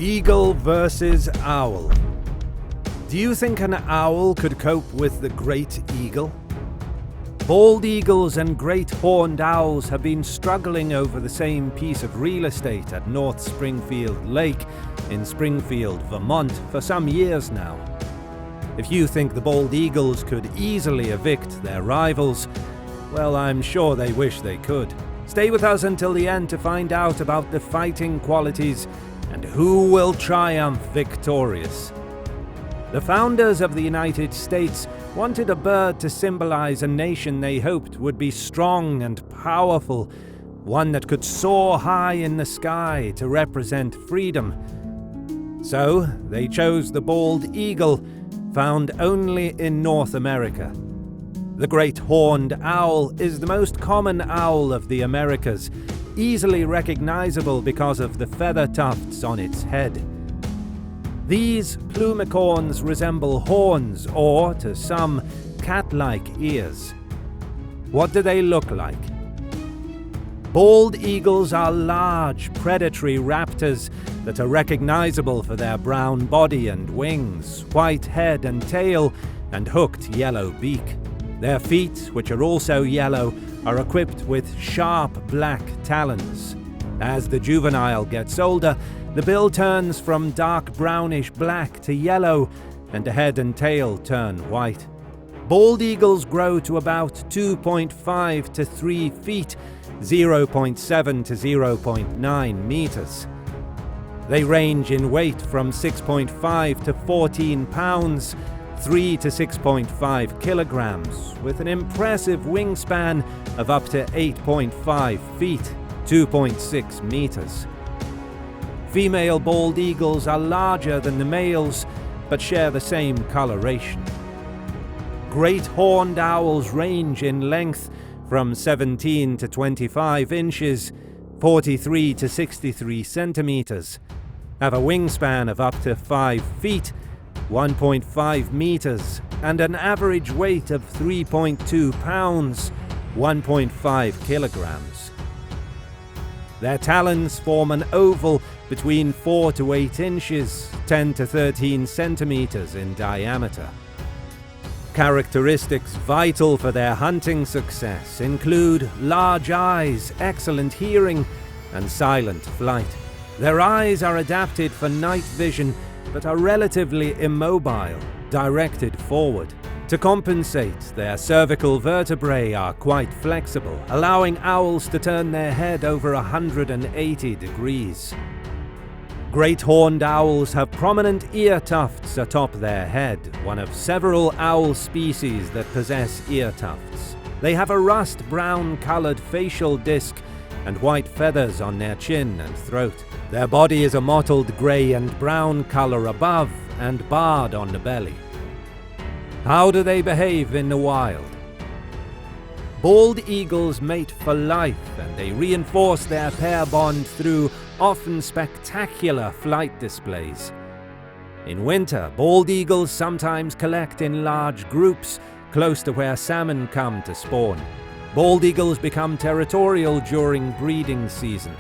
Eagle versus owl. Do you think an owl could cope with the great eagle? Bald eagles and great horned owls have been struggling over the same piece of real estate at North Springfield Lake in Springfield, Vermont for some years now. If you think the bald eagles could easily evict their rivals, well, I'm sure they wish they could. Stay with us until the end to find out about the fighting qualities and who will triumph victorious. The founders of the United States wanted a bird to symbolize a nation they hoped would be strong and powerful, one that could soar high in the sky to represent freedom. So they chose the bald eagle, found only in North America. The great horned owl is the most common owl of the Americas, easily recognizable because of the feather tufts on its head. These plumicorns resemble horns or, to some, cat-like ears. What do they look like? Bald eagles are large, predatory raptors that are recognizable for their brown body and wings, white head and tail, and hooked yellow beak. Their feet, which are also yellow, are equipped with sharp black talons. As the juvenile gets older, the bill turns from dark brownish black to yellow, and the head and tail turn white. Bald eagles grow to about 2.5 to 3 feet, 0.7 to 0.9 meters. They range in weight from 6.5 to 14 pounds, 3 to 6.5 kilograms, with an impressive wingspan of up to 8.5 feet, 2.6 meters. Female bald eagles are larger than the males, but share the same coloration. Great horned owls range in length from 17 to 25 inches, 43 to 63 centimeters, have a wingspan of up to 5 feet, 1.5 meters, and an average weight of 3.2 pounds, 1.5 kilograms. Their talons form an oval between 4 to 8 inches, 10 to 13 centimeters in diameter. Characteristics vital for their hunting success include large eyes, excellent hearing, and silent flight. Their eyes are adapted for night vision, but are relatively immobile, directed forward. To compensate, their cervical vertebrae are quite flexible, allowing owls to turn their head over 180 degrees. Great horned owls have prominent ear tufts atop their head, one of several owl species that possess ear tufts. They have a rust-brown colored facial disc and white feathers on their chin and throat. Their body is a mottled gray and brown color above and barred on the belly. How do they behave in the wild? Bald eagles mate for life, and they reinforce their pair bond through often spectacular flight displays. In winter, bald eagles sometimes collect in large groups close to where salmon come to spawn. Bald eagles become territorial during breeding season.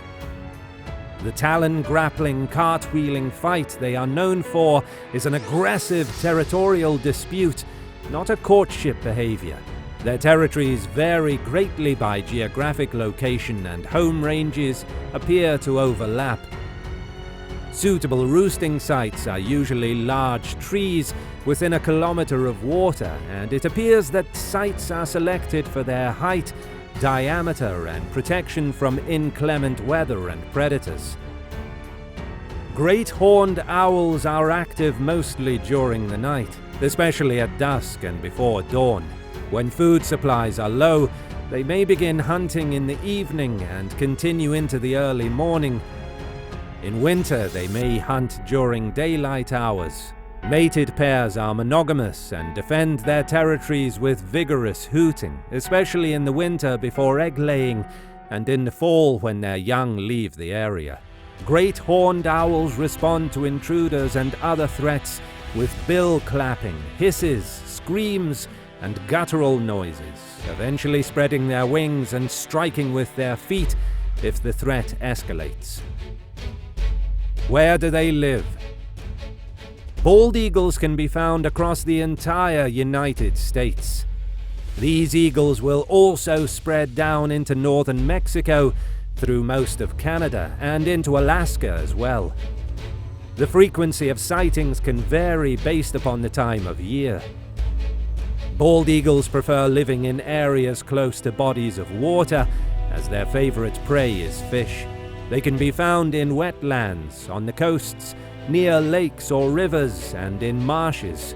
The talon-grappling, cartwheeling fight they are known for is an aggressive territorial dispute, not a courtship behavior. Their territories vary greatly by geographic location, and home ranges appear to overlap. Suitable roosting sites are usually large trees within a kilometer of water, and it appears that sites are selected for their height, diameter, and protection from inclement weather and predators. Great horned owls are active mostly during the night, especially at dusk and before dawn. When food supplies are low, they may begin hunting in the evening and continue into the early morning. In winter, they may hunt during daylight hours. Mated pairs are monogamous and defend their territories with vigorous hooting, especially in the winter before egg-laying and in the fall when their young leave the area. Great horned owls respond to intruders and other threats with bill clapping, hisses, screams, and guttural noises, eventually spreading their wings and striking with their feet if the threat escalates. Where do they live? Bald eagles can be found across the entire United States. These eagles will also spread down into northern Mexico, through most of Canada, and into Alaska as well. The frequency of sightings can vary based upon the time of year. Bald eagles prefer living in areas close to bodies of water, as their favorite prey is fish. They can be found in wetlands, on the coasts, near lakes or rivers, and in marshes.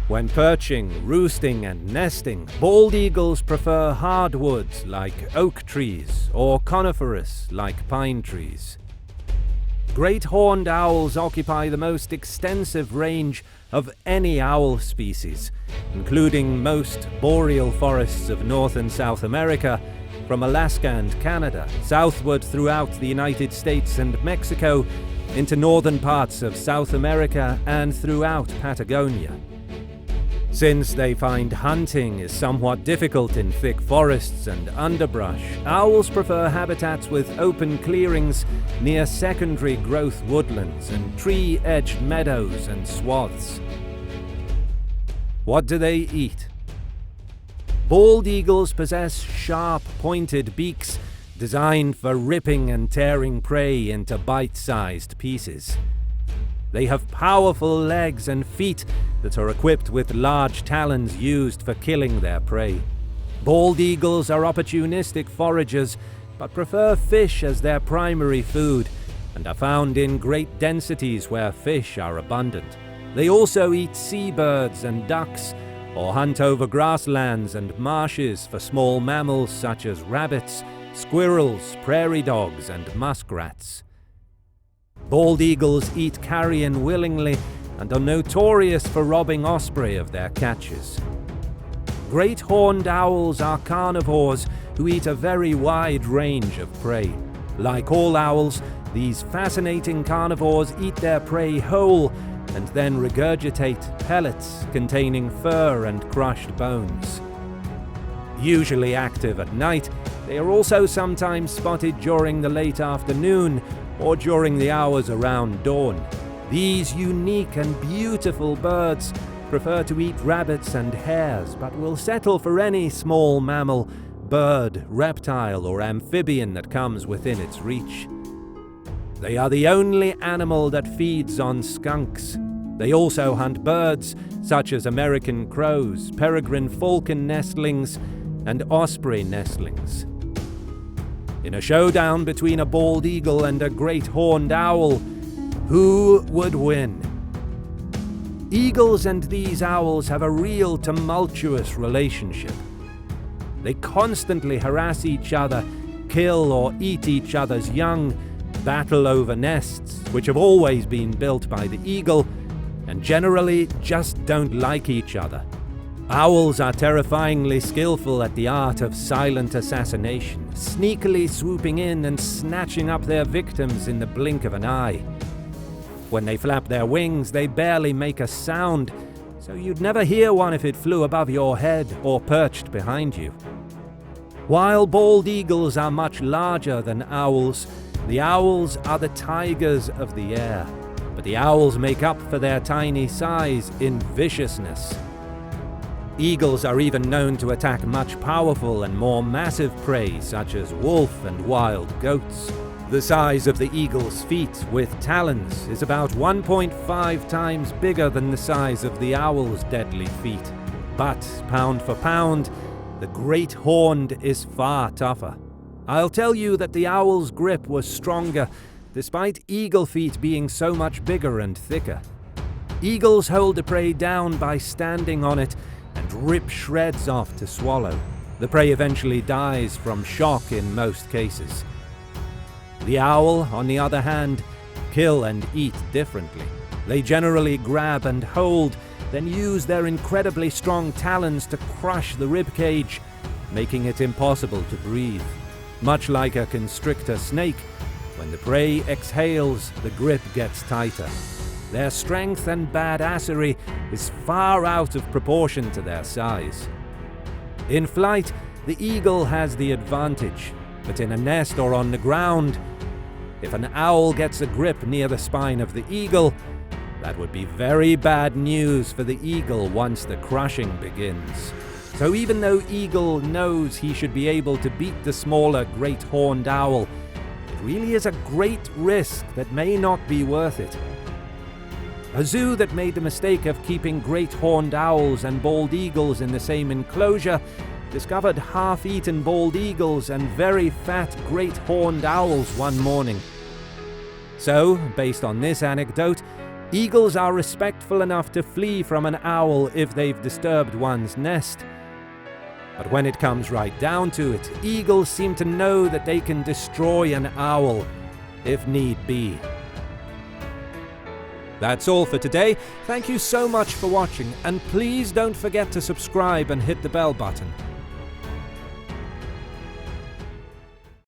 When perching, roosting, and nesting, bald eagles prefer hardwoods like oak trees or coniferous like pine trees. Great horned owls occupy the most extensive range of any owl species, including most boreal forests of North and South America, from Alaska and Canada, southward throughout the United States and Mexico, into northern parts of South America and throughout Patagonia. Since they find hunting is somewhat difficult in thick forests and underbrush, owls prefer habitats with open clearings near secondary growth woodlands and tree-edged meadows and swaths. What do they eat? Bald eagles possess sharp, pointed beaks designed for ripping and tearing prey into bite-sized pieces. They have powerful legs and feet that are equipped with large talons used for killing their prey. Bald eagles are opportunistic foragers, but prefer fish as their primary food, and are found in great densities where fish are abundant. They also eat seabirds and ducks, or hunt over grasslands and marshes for small mammals such as rabbits, squirrels, prairie dogs, and muskrats. Bald eagles eat carrion willingly and are notorious for robbing osprey of their catches. Great horned owls are carnivores who eat a very wide range of prey. Like all owls, these fascinating carnivores eat their prey whole and then regurgitate pellets containing fur and crushed bones. Usually active at night, they are also sometimes spotted during the late afternoon or during the hours around dawn. These unique and beautiful birds prefer to eat rabbits and hares, but will settle for any small mammal, bird, reptile, or amphibian that comes within its reach. They are the only animal that feeds on skunks. They also hunt birds such as American crows, peregrine falcon nestlings, and osprey nestlings. In a showdown between a bald eagle and a great horned owl, who would win? Eagles and these owls have a real tumultuous relationship. They constantly harass each other, kill or eat each other's young, battle over nests, which have always been built by the eagle, and generally just don't like each other. Owls are terrifyingly skillful at the art of silent assassination, sneakily swooping in and snatching up their victims in the blink of an eye. When they flap their wings, they barely make a sound, so you'd never hear one if it flew above your head or perched behind you. While bald eagles are much larger than owls, the owls are the tigers of the air, but the owls make up for their tiny size in viciousness. Eagles are even known to attack much powerful and more massive prey such as wolf and wild goats. The size of the eagle's feet with talons is about 1.5 times bigger than the size of the owl's deadly feet. But pound for pound, the great horned is far tougher. I'll tell you that the owl's grip was stronger, despite eagle feet being so much bigger and thicker. Eagles hold the prey down by standing on it and rip shreds off to swallow. The prey eventually dies from shock in most cases. The owl, on the other hand, kill and eat differently. They generally grab and hold, then use their incredibly strong talons to crush the rib cage, making it impossible to breathe. Much like a constrictor snake, when the prey exhales, the grip gets tighter. Their strength and badassery is far out of proportion to their size. In flight, the eagle has the advantage, but in a nest or on the ground, If an owl gets a grip near the spine of the eagle, that would be very bad news for the eagle once the crushing begins. So even though Eagle knows he should be able to beat the smaller great horned owl, it really is a great risk that may not be worth it. A zoo that made the mistake of keeping great horned owls and bald eagles in the same enclosure discovered half-eaten bald eagles and very fat great horned owls one morning. So, based on this anecdote, eagles are respectful enough to flee from an owl if they've disturbed one's nest. But when it comes right down to it, eagles seem to know that they can destroy an owl, if need be. That's all for today. Thank you so much for watching, and please don't forget to subscribe and hit the bell button.